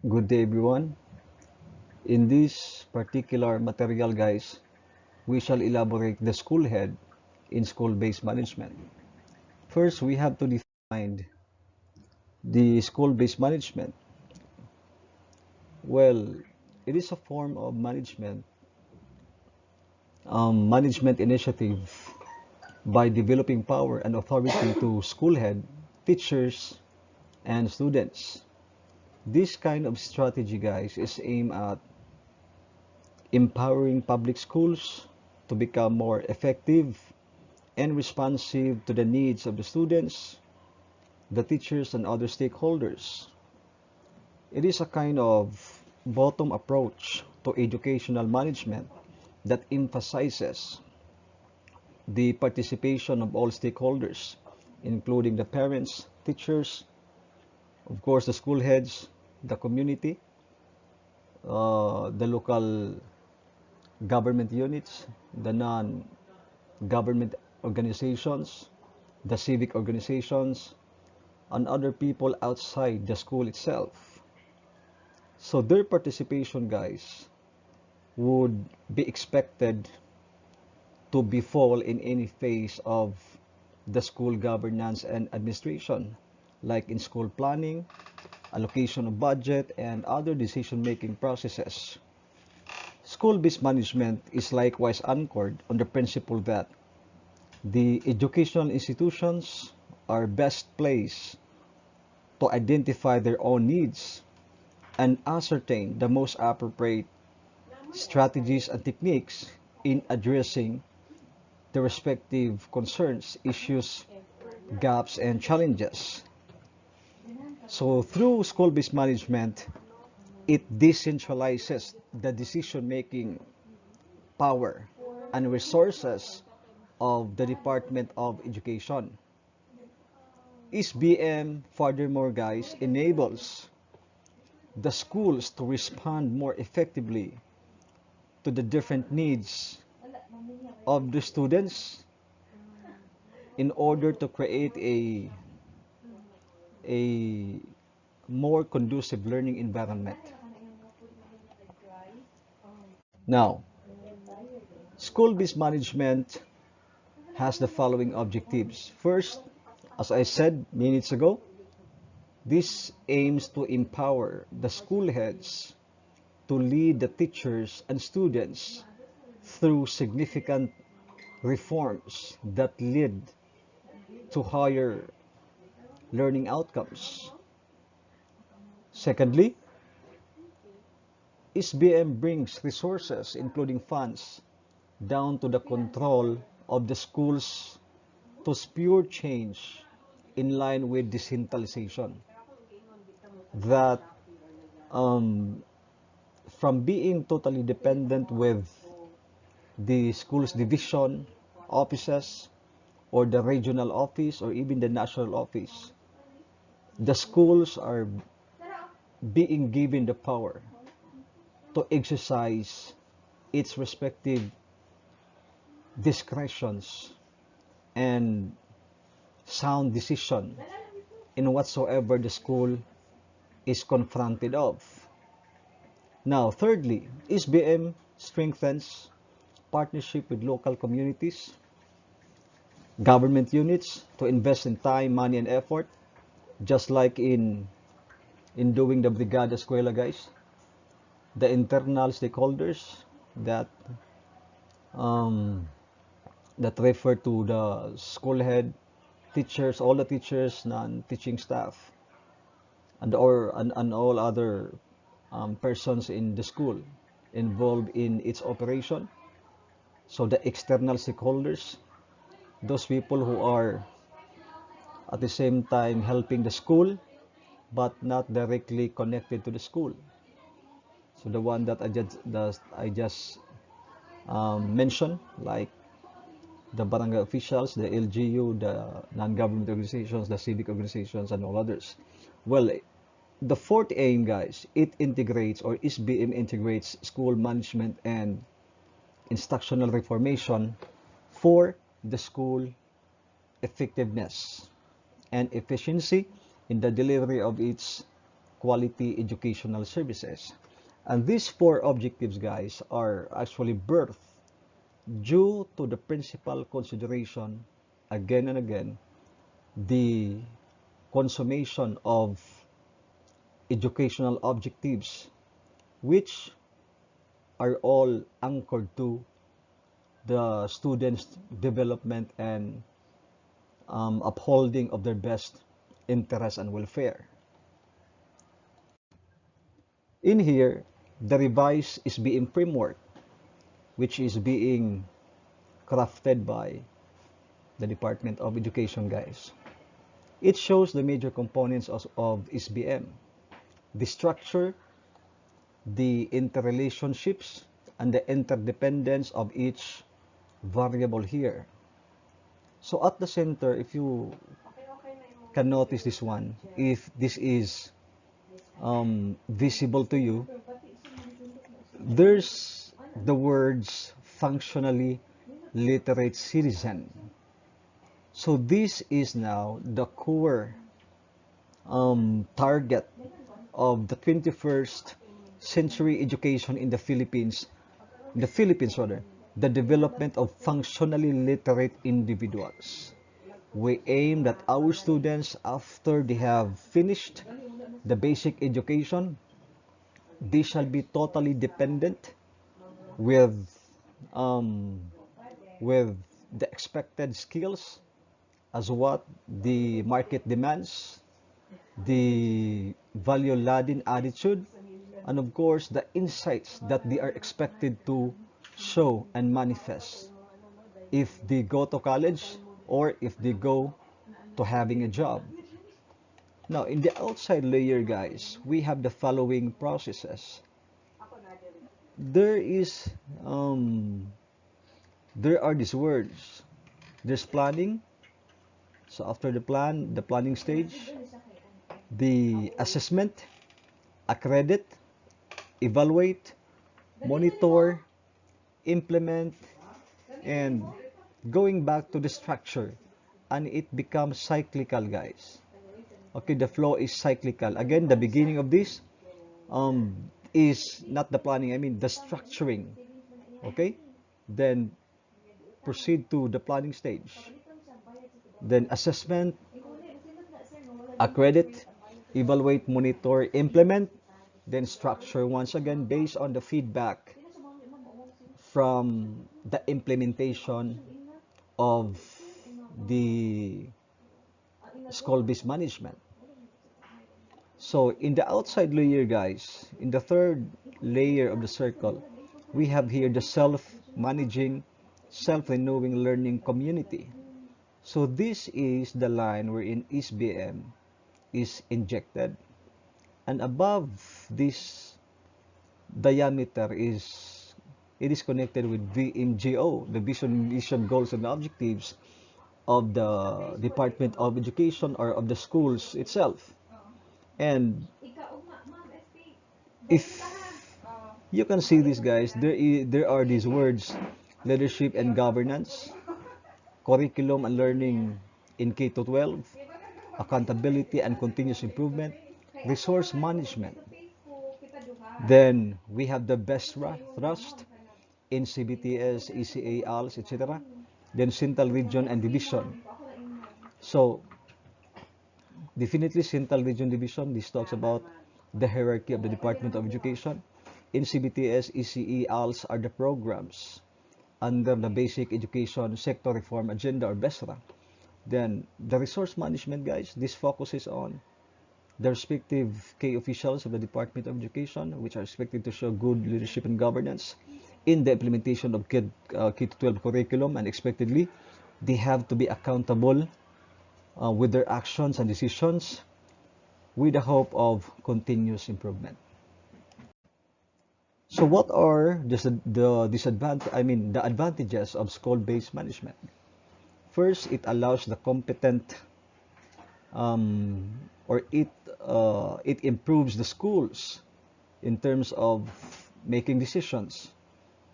Good day everyone. In this particular material guys, we shall elaborate the school head in school-based management. First, we have to define the school-based management. Well, it is a form of management initiative by developing power and authority to school head, teachers, and students. This kind of strategy guys is aimed at empowering public schools to become more effective and responsive to the needs of the students, the teachers, and other stakeholders. It is a kind of bottom approach to educational management that emphasizes the participation of all stakeholders, including the parents, teachers, of course, the school heads, the community, the local government units, the non-government organizations, the civic organizations, and other people outside the school itself. So their participation, guys, would be expected to befall in any phase of the school governance and administration, like in school planning, allocation of budget, and other decision-making processes. School-based management is likewise anchored on the principle that the educational institutions are best placed to identify their own needs and ascertain the most appropriate strategies and techniques in addressing the respective concerns, issues, gaps, and challenges. So through school-based management, it decentralizes the decision-making power and resources of the Department of Education. SBM, furthermore, guys, enables the schools to respond more effectively to the different needs of the students in order to create a more conducive learning environment. Now, school-based management has the following objectives. First, as I said minutes ago, this aims to empower the school heads to lead the teachers and students through significant reforms that lead to higher learning outcomes. Secondly, SBM brings resources, including funds, down to the control of the schools to spur change in line with decentralization. That um, from being totally dependent with the school's division offices or the regional office or even the national office, the schools are being given the power to exercise its respective discretions and sound decision in whatsoever the school is confronted of. Now, thirdly, SBM strengthens partnership with local communities, government units to invest in time, money, and effort, just like in doing the Brigada Escuela, guys. The internal stakeholders that um, that refer to the school head, teachers, all the teachers, non-teaching staff, and all other persons in the school involved in its operation. So the external stakeholders, those people who are at the same time helping the school but not directly connected to the school. So the one that I just mentioned, like the barangay officials, the LGU, the non-government organizations, the civic organizations, and all others. Well, the fourth aim, guys, it integrates, or SBM integrates, school management and instructional reformation for the school effectiveness and efficiency in the delivery of its quality educational services. And these four objectives, guys, are actually birthed due to the principal consideration, again and again, the consummation of educational objectives, which are all anchored to the students' development and upholding of their best interest and welfare. In here, the revised SBM framework, which is being crafted by the Department of Education, guys. It shows the major components of SBM, the structure, the interrelationships, and the interdependence of each variable here. So at the center, if you can notice this one, if this is visible to you, there's the words functionally literate citizen. So this is now the core target of the 21st century education in the Philippines, the development of functionally literate individuals. We aim that our students, after they have finished the basic education, they shall be totally dependent with um, with the expected skills as what the market demands, the value-laden attitude, and of course the insights that they are expected to show and manifest if they go to college or if they go to having a job. Now, in the outside layer, guys, we have the following processes. There is, there are these words. There's planning. So after the planning stage, the assessment, accredit, evaluate, monitor, implement, and going back to the structure, and it becomes cyclical, guys. Okay, the flow is cyclical. Again, the beginning of this is not the planning, I mean the structuring. Okay, then proceed to the planning stage, then assessment, accredit, evaluate, monitor, implement, then structure once again based on the feedback from the implementation of the school-based management. So in the outside layer, guys, in the third layer of the circle, we have here the self-managing, self-renewing learning community. So this is the line wherein SBM is injected, and above this diameter is it is connected with VMGO, the vision, mission, goals, and objectives of the Department of Education or of the schools itself. And if you can see this, guys, there are these words: leadership and governance, curriculum and learning in K to 12, accountability and continuous improvement, resource management. Then we have the best thrust in CBTS, ECA, ALS, etc. Then Central Region and Division. So definitely Central Region Division, this talks about the hierarchy of the Department of Education. In CBTS, ECE, ALS are the programs under the Basic Education Sector Reform Agenda or BESRA. Then the resource management, guys, this focuses on the respective K officials of the Department of Education, which are expected to show good leadership and governance in the implementation of K-12 curriculum, and expectedly, they have to be accountable with their actions and decisions with the hope of continuous improvement. So what are the advantages of school-based management? First, it allows the competent or it improves the schools in terms of making decisions,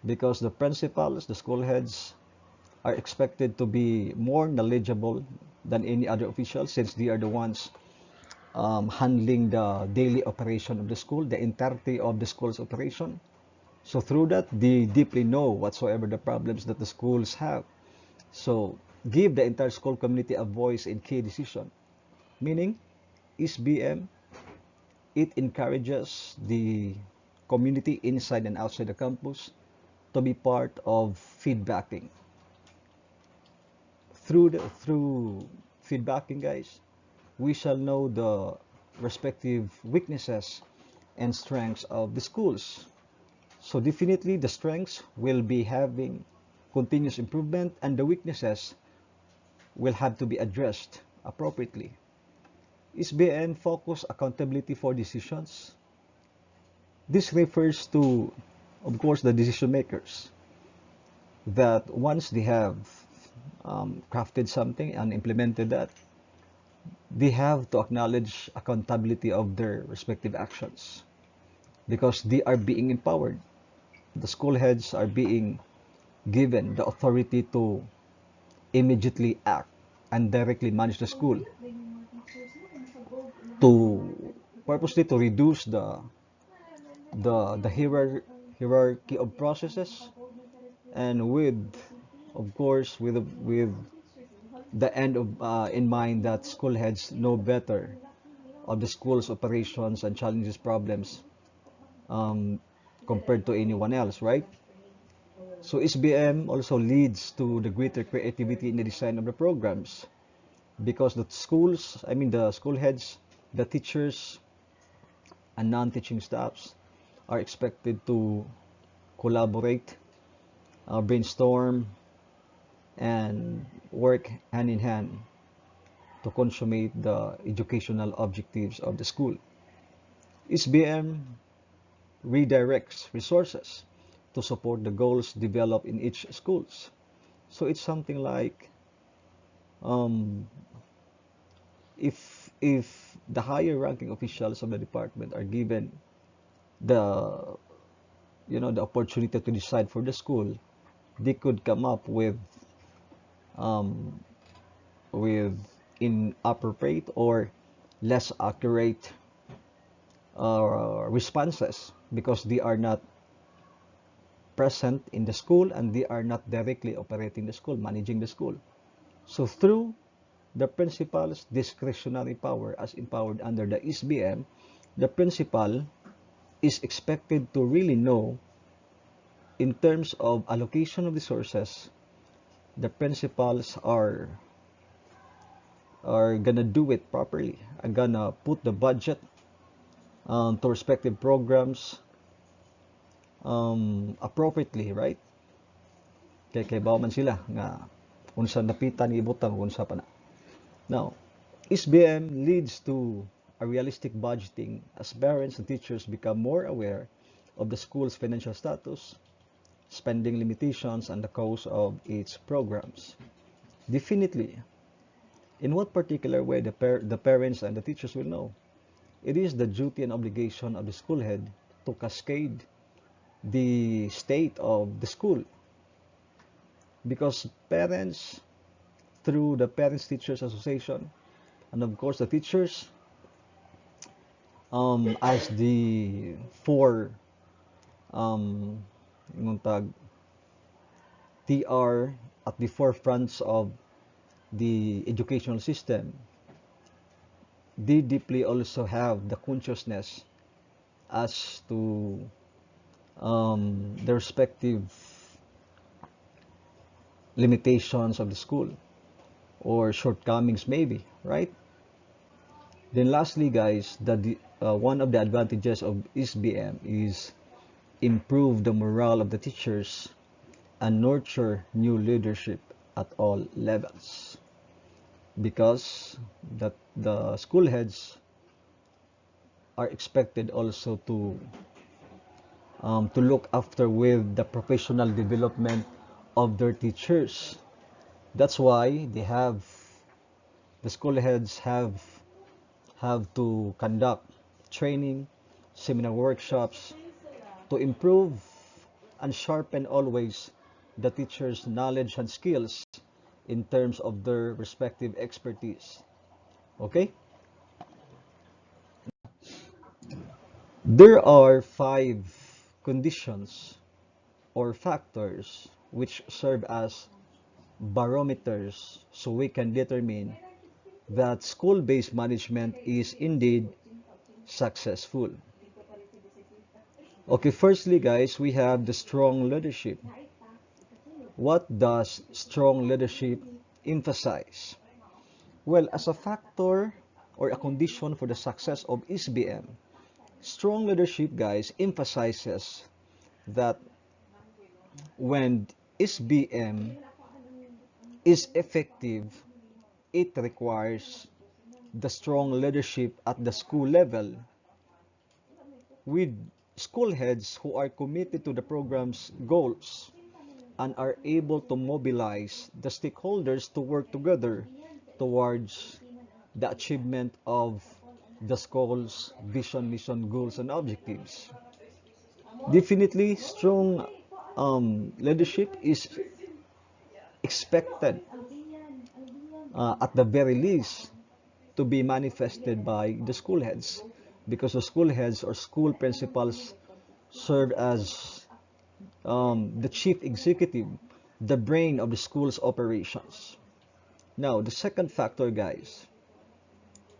because the principals, the school heads, are expected to be more knowledgeable than any other official, since they are the ones handling the daily operation of the school, the entirety of the school's operation. So through that, they deeply know whatsoever the problems that the schools have. So give the entire school community a voice in key decision. Meaning, SBM, it encourages the community inside and outside the campus to be part of feedbacking. Through feedbacking, guys, we shall know the respective weaknesses and strengths of the schools. So definitely the strengths will be having continuous improvement, and the weaknesses will have to be addressed appropriately. SBM focus accountability for decisions. This refers to, of course, the decision makers, that once they have crafted something and implemented that, they have to acknowledge accountability of their respective actions because they are being empowered. The school heads are being given the authority to immediately act and directly manage the school to purposely to reduce the hierarchy of processes, and with, of course, with the end of in mind that school heads know better of the school's operations and challenges problems um, compared to anyone else, right? So SBM also leads to the greater creativity in the design of the programs because the schools, I mean the school heads, the teachers, and non-teaching staffs are expected to collaborate, brainstorm, and work hand in hand to consummate the educational objectives of the school. SBM redirects resources to support the goals developed in each schools. So it's something like um, if the higher ranking officials of the department are given the the opportunity to decide for the school, they could come up um, with inappropriate or less accurate responses because they are not present in the school and they are not directly operating the school, managing the school. So through the principal's discretionary power as empowered under the SBM, the principal is expected to really know in terms of allocation of resources. The principals are gonna do it properly. Are gonna put the budget to respective programs appropriately, right? Kay bawo man sila nga unsa napitan ibutang unsa pa na. Now, SBM leads to a realistic budgeting as parents and teachers become more aware of the school's financial status, spending limitations, and the cost of its programs. Definitely, in what particular way the parents and the teachers will know. It is the duty and obligation of the school head to cascade the state of the school because parents, through the Parents Teachers Association, and of course the teachers, as the four um, TR at the forefronts of the educational system, they deeply also have the consciousness as to the respective limitations of the school or shortcomings maybe, right? Then lastly, guys, one of the advantages of SBM is improve the morale of the teachers and nurture new leadership at all levels because that the school heads are expected also to look after with the professional development of their teachers. That's why the school heads have to conduct training, seminar workshops to improve and sharpen always the teachers' knowledge and skills in terms of their respective expertise. Okay? There are five conditions or factors which serve as barometers so we can determine that school-based management is indeed successful. Okay, firstly, guys, we have the strong leadership. What does strong leadership emphasize? Well, as a factor or a condition for the success of SBM, strong leadership, guys, emphasizes that when SBM is effective, it requires the strong leadership at the school level with school heads who are committed to the program's goals and are able to mobilize the stakeholders to work together towards the achievement of the school's vision, mission, goals, and objectives. Definitely, strong leadership is expected, at the very least, to be manifested by the school heads because the school heads or school principals serve as the chief executive, the brain of the school's operations. Now, the second factor, guys,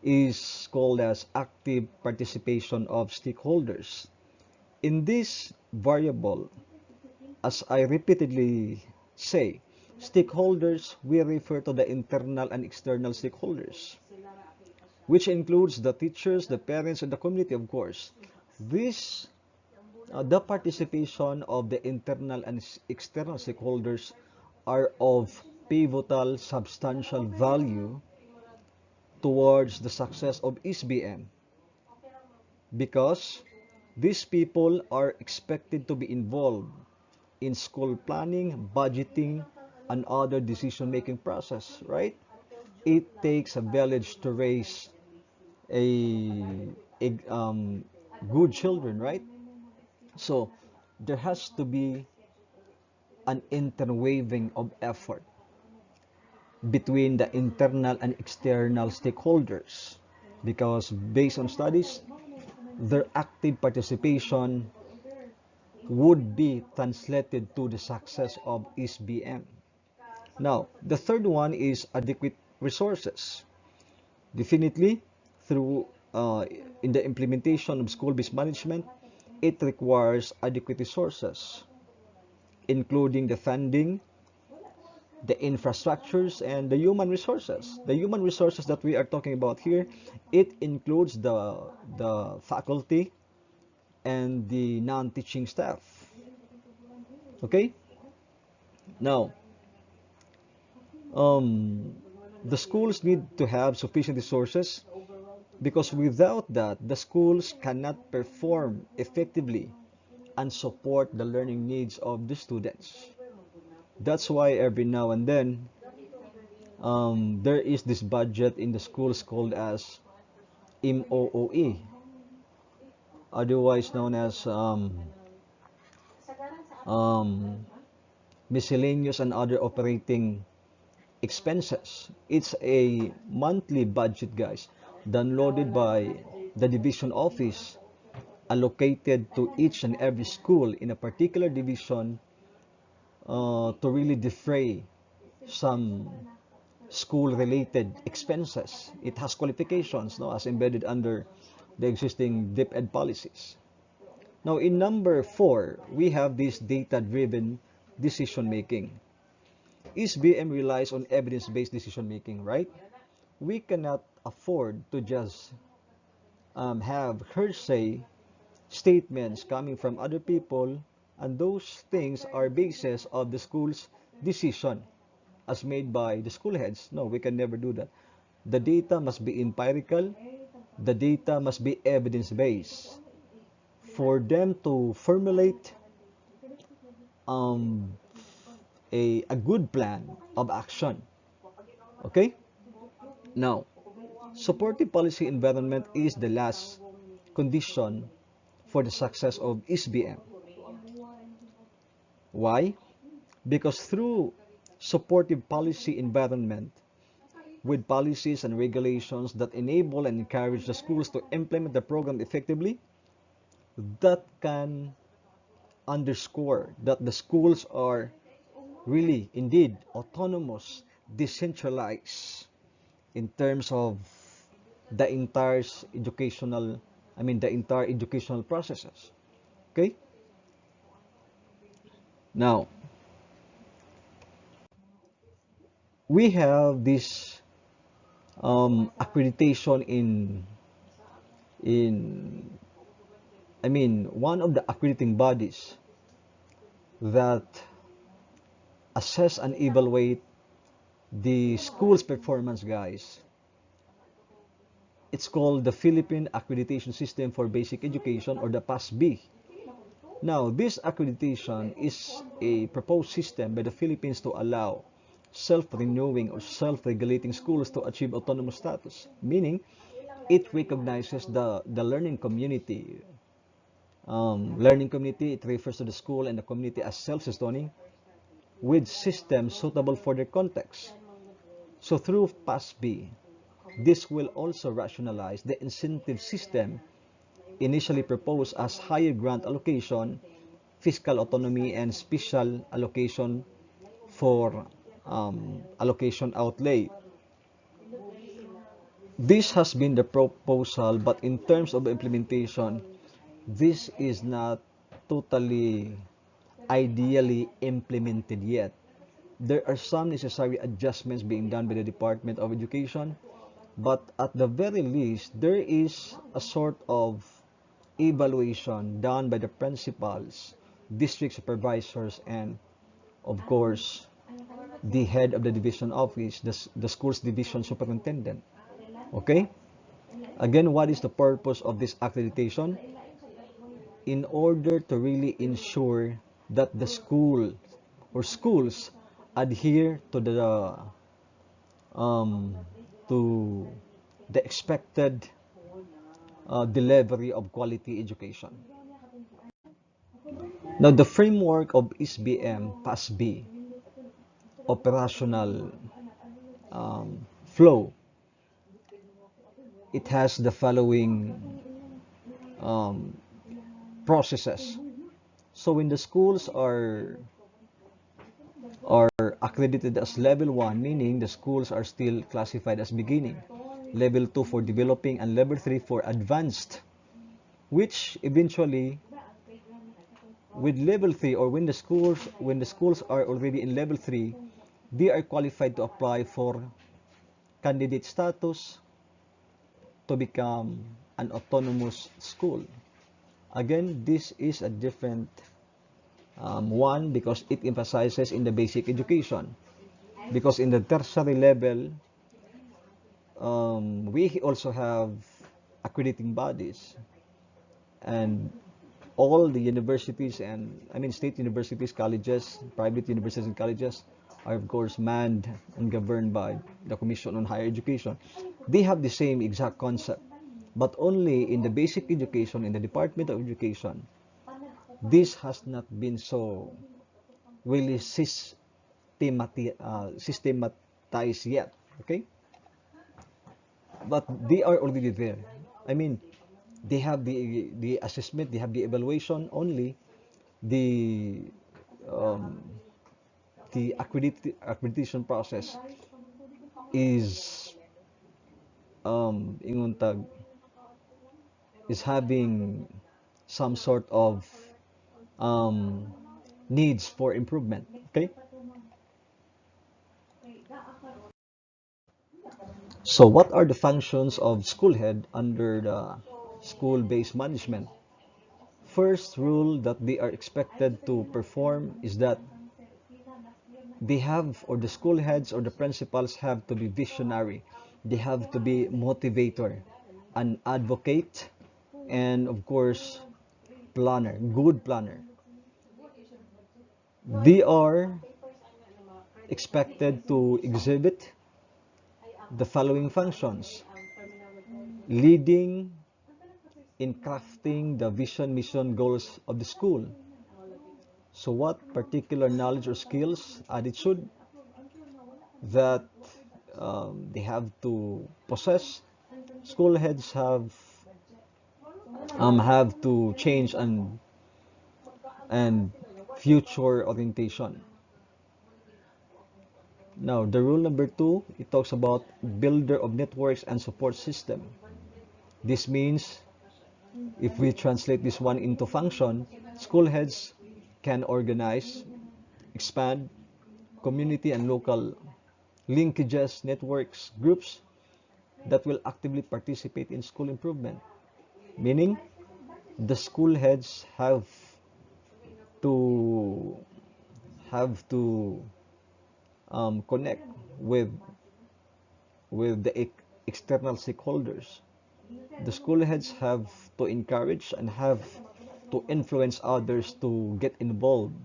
is called as active participation of stakeholders. In this variable, as I repeatedly say, stakeholders, we refer to the internal and external stakeholders, which includes the teachers, the parents, and the community, of course. This, the participation of the internal and external stakeholders are of pivotal substantial value towards the success of SBM because these people are expected to be involved in school planning, budgeting, and other decision-making process, right? It takes a village to raise a good children, right? So there has to be an interweaving of effort between the internal and external stakeholders because based on studies, their active participation would be translated to the success of SBM. Now, the third one is adequate resources. Definitely, through in the implementation of school-based management, it requires adequate resources, including the funding, the infrastructures, and the human resources. The human resources that we are talking about here, it includes the faculty and the non-teaching staff. Okay? Now, um, the schools need to have sufficient resources because without that, the schools cannot perform effectively and support the learning needs of the students. That's why every now and then, there is this budget in the schools called as MOOE, otherwise known as um, miscellaneous and other operating expenses. It's a monthly budget, guys, downloaded by the division office, allocated to each and every school in a particular division to really defray some school-related expenses. It has qualifications, no, as embedded under the existing DepEd policies. Now, in number four, we have this data-driven decision making. SBM relies on evidence-based decision making, right? We cannot afford to just have hearsay statements coming from other people, and those things are basis of the school's decision as made by the school heads. No, we can never do that. The data must be empirical, the data must be evidence-based for them to formulate um, a good plan of action. Okay? Now, supportive policy environment is the last condition for the success of SBM. Why? Because through supportive policy environment, with policies and regulations that enable and encourage the schools to implement the program effectively, that can underscore that the schools are really indeed autonomous, decentralized in terms of the entire educational, the entire educational processes. Okay? Now, we have this accreditation in one of the accrediting bodies that assess and evaluate the school's performance, guys. It's called the Philippine Accreditation System for Basic Education, or the PASB. Now, this accreditation is a proposed system by the Philippines to allow self-renewing or self-regulating schools to achieve autonomous status, meaning it recognizes the learning community. Learning community, it refers to the school and the community as self-sustaining with systems suitable for their context. So through PASB, this will also rationalize the incentive system initially proposed as higher grant allocation, fiscal autonomy, and special allocation for allocation outlay. This has been the proposal, but in terms of implementation, this is not totally ideally implemented yet. There are some necessary adjustments being done by the Department of Education, but at the very least, there is a sort of evaluation done by the principals, district supervisors, and of course, the head of the division office, the school's division superintendent. Okay? Again, what is the purpose of this accreditation? In order to really ensure that the school or schools adhere um, to the expected delivery of quality education. Now, the framework of SBM PASB operational flow, it has the following um, processes. So when the schools are accredited as level 1, meaning the schools are still classified as beginning, level 2 for developing, and level 3 for advanced, which eventually with level 3, or when the schools are already in level 3, they are qualified to apply for candidate status to become an autonomous school. Again, this is a different one, because it emphasizes in the basic education. Because in the tertiary level, we also have accrediting bodies, and all the universities, and state universities, colleges, private universities and colleges are of course manned and governed by the Commission on Higher Education. They have the same exact concept, but only in the basic education, in the Department of Education, this has not been so really systematized yet. Okay, but they are already there. I mean, they have the assessment, they have the evaluation. Only the um, the accreditation process is ingon tag, is having some sort of um, needs for improvement. Okay, so what are the functions of school head under the school-based management? First rule that they are expected to perform is that they have, or the school heads or the principals have to be visionary. They have to be motivator, an advocate, and of course, planner, good planner. They are expected to exhibit the following functions: leading in crafting the vision, mission, goals of the school. So what particular knowledge or skills, attitude that they have to possess? School heads have have to change and future orientation. Now, the rule number 2, it talks about builder of networks and support system. This means, if we translate this one into function, school heads can organize, expand community and local linkages, networks, groups that will actively participate in school improvement. Meaning, the school heads to have to connect with the external stakeholders. The school heads have to encourage and have to influence others to get involved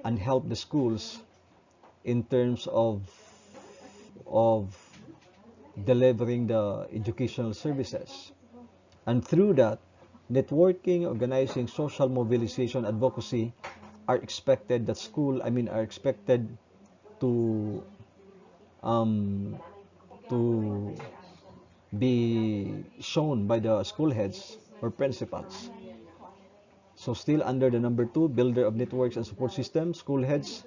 and help the schools in terms of delivering the educational services. And through that, networking, organizing, social mobilization, advocacy are expected that school, I mean, are expected to um, to be shown by the school heads or principals. So still under the number 2, builder of networks and support systems, school heads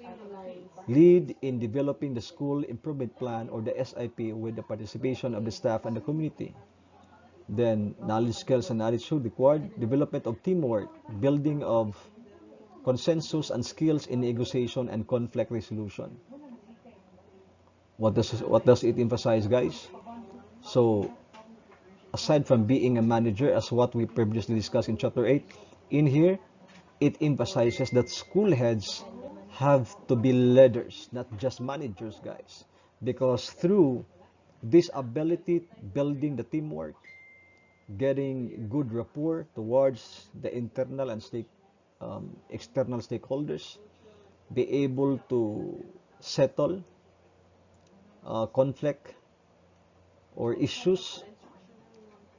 lead in developing the school improvement plan or the SIP with the participation of the staff and the community. Then knowledge, skills, and attitude required development of teamwork, building of consensus and skills in negotiation and conflict resolution. What does it emphasize, guys? So aside from being a manager, as what we previously discussed in chapter 8, in here it emphasizes that school heads have to be leaders, not just managers, guys, because through this ability, building the teamwork, getting good rapport towards the internal and external stakeholders, be able to settle conflict or issues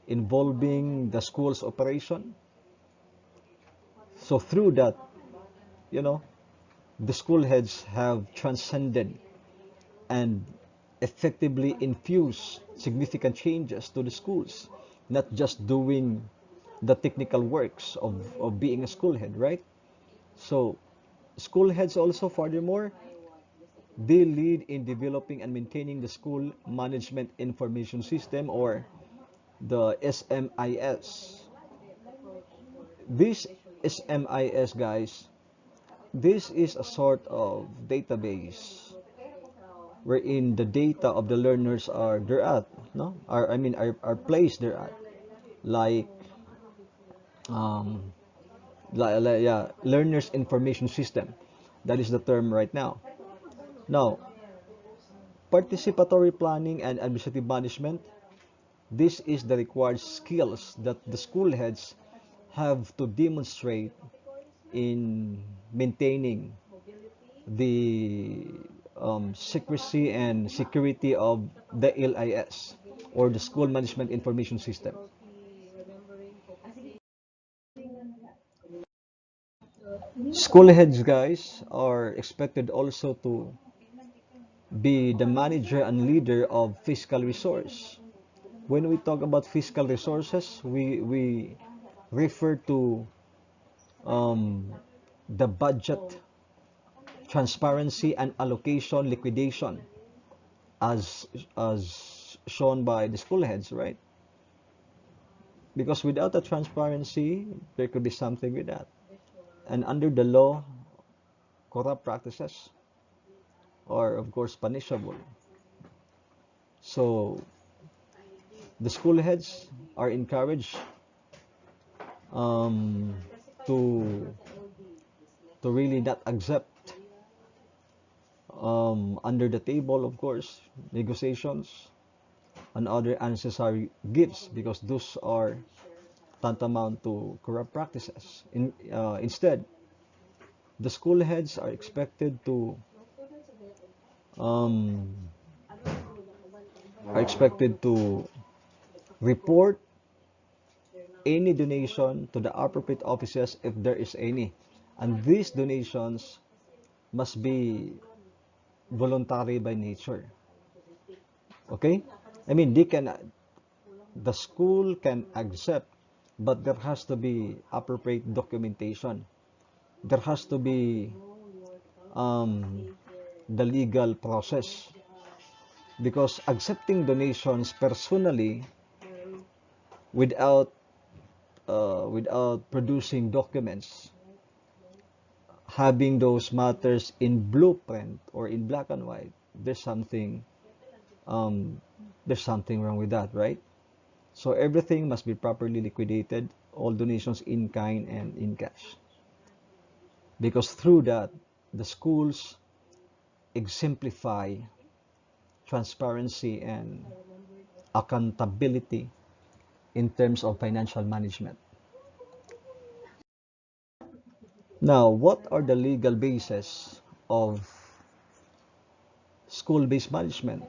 involving the school's operation. So through that, you know, the school heads have transcended and effectively infused significant changes to the schools, not just doing the technical works of being a school head, right? So school heads also, furthermore, they lead in developing and maintaining the school management information system or the SMIS. This SMIS, guys, this is a sort of database wherein the data of the learners are they're at, no? Are placed there at. Like um yeah, learners information system. That is the term right now. Now, participatory planning and administrative management, this is the required skills that the school heads have to demonstrate in maintaining the secrecy and security of the LIS or the School Management Information System. School heads, guys, are expected also to be the manager and leader of fiscal resource. When we talk about fiscal resources, we refer to um, the budget, transparency, and allocation liquidation as shown by the school heads, right? Because without the transparency, there could be something with that. And under the law, corrupt practices are, of course, punishable. So the school heads are encouraged um, to really not accept under the table, of course, negotiations and other unnecessary gifts because those are tantamount to corrupt practices. Instead, the school heads um, are expected to report any donation to the appropriate offices if there is any. And these donations must be voluntary by nature. Okay? I mean, the school can accept but there has to be appropriate documentation. There has to be um, the legal process, because accepting donations personally without without producing documents, having those matters in blueprint or in black and white, um, there's something wrong with that, right? So everything must be properly liquidated, all donations in kind and in cash, because through that the schools exemplify transparency and accountability in terms of financial management. Now, what are the legal basis of school-based management?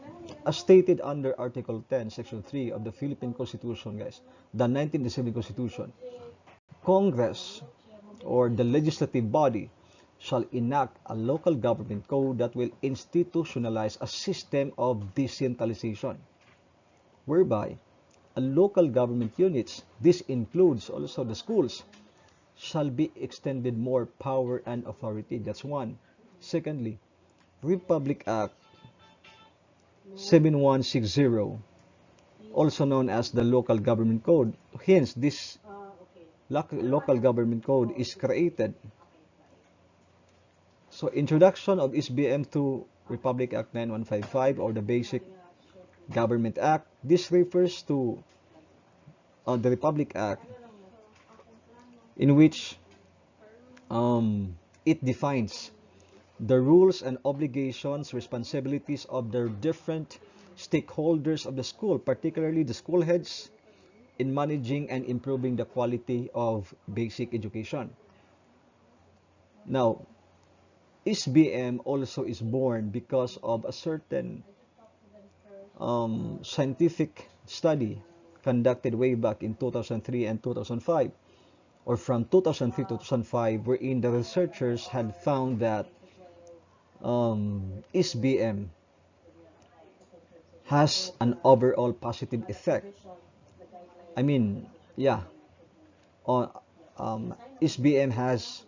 As stated under Article 10, Section 3 of the Philippine Constitution, guys, the 1987 Constitution, Congress or the legislative body shall enact a local government code that will institutionalize a system of decentralization, whereby a local government units, this includes also the schools, shall be extended more power and authority. That's one. Secondly, Republic Act 7160, also known as the Local Government Code. Hence, this local government code is created. So, introduction of SBM to Republic Act 9155 or the Basic Government Act. This refers to the Republic Act, in which it defines the rules and obligations, responsibilities of the different stakeholders of the school, particularly the school heads, in managing and improving the quality of basic education. Now, SBM also is born because of a certain scientific study conducted way back in 2003 and 2005, or from 2003 to 2005, wherein the researchers had found that SBM has an overall positive effect. I mean, yeah, on SBM has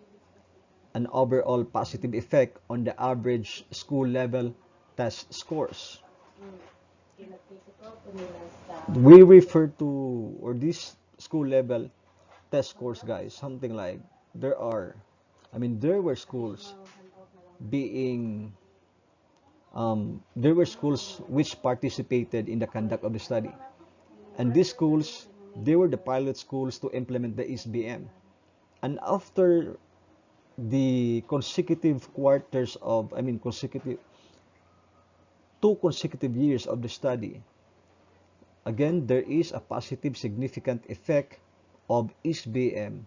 an overall positive effect on the average school level test scores. We refer to, or this school level test scores, guys, something like there are, there were schools being, there were schools which participated in the conduct of the study. And these schools, they were the pilot schools to implement the SBM. And after the consecutive quarters of, consecutive, 2 consecutive years of the study, again, there is a positive significant effect of SBM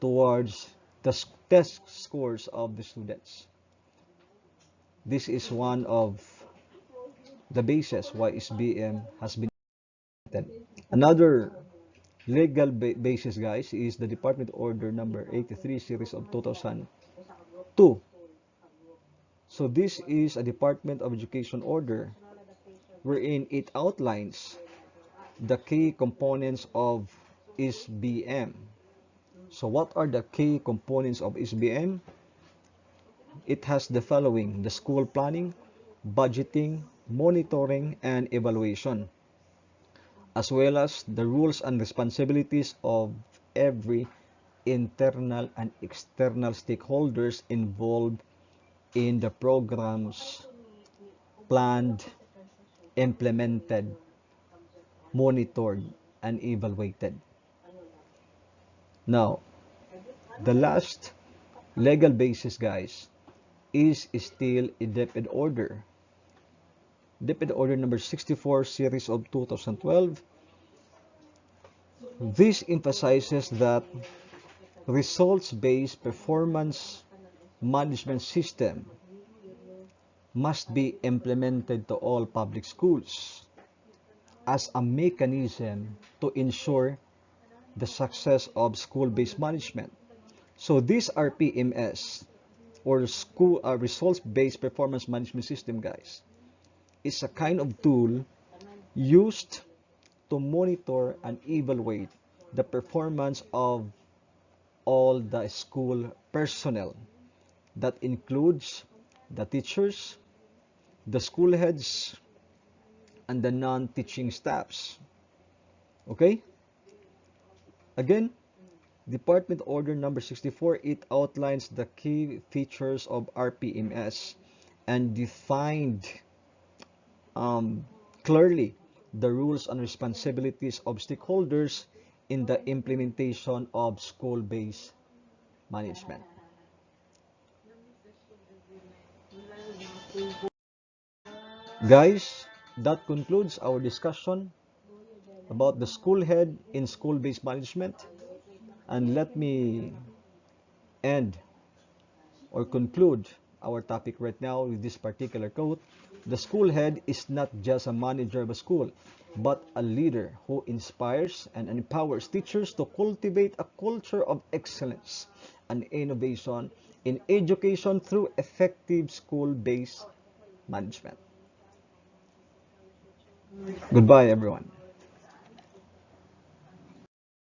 towards the test scores of the students. This is one of the basis why SBM has been implemented. Another legal basis, guys, is the Department Order number 83 series of 2002. So this is a Department of Education order wherein it outlines the key components of SBM. So what are the key components of SBM? It has the following: the school planning, budgeting, monitoring, and evaluation, as well as the rules and responsibilities of every internal and external stakeholders involved in the programs planned, implemented, monitored, and evaluated. Now, the last legal basis, guys, is still a DepEd order. DepEd order number 64 series of 2012. This emphasizes that results-based performance management system must be implemented to all public schools as a mechanism to ensure the success of school-based management. So these RPMS, or school results-based performance management system, guys, is a kind of tool used to monitor and evaluate the performance of all the school personnel. That includes the teachers, the school heads, and the non-teaching staffs. Okay? Again, Department Order number 64, it outlines the key features of RPMS and defined um, clearly the rules and responsibilities of stakeholders in the implementation of school-based management. Guys, that concludes our discussion about the school head in school-based management. And let me end or conclude our topic right now with this particular quote. The school head is not just a manager of a school, but a leader who inspires and empowers teachers to cultivate a culture of excellence and innovation in education through effective school-based management. Goodbye, everyone.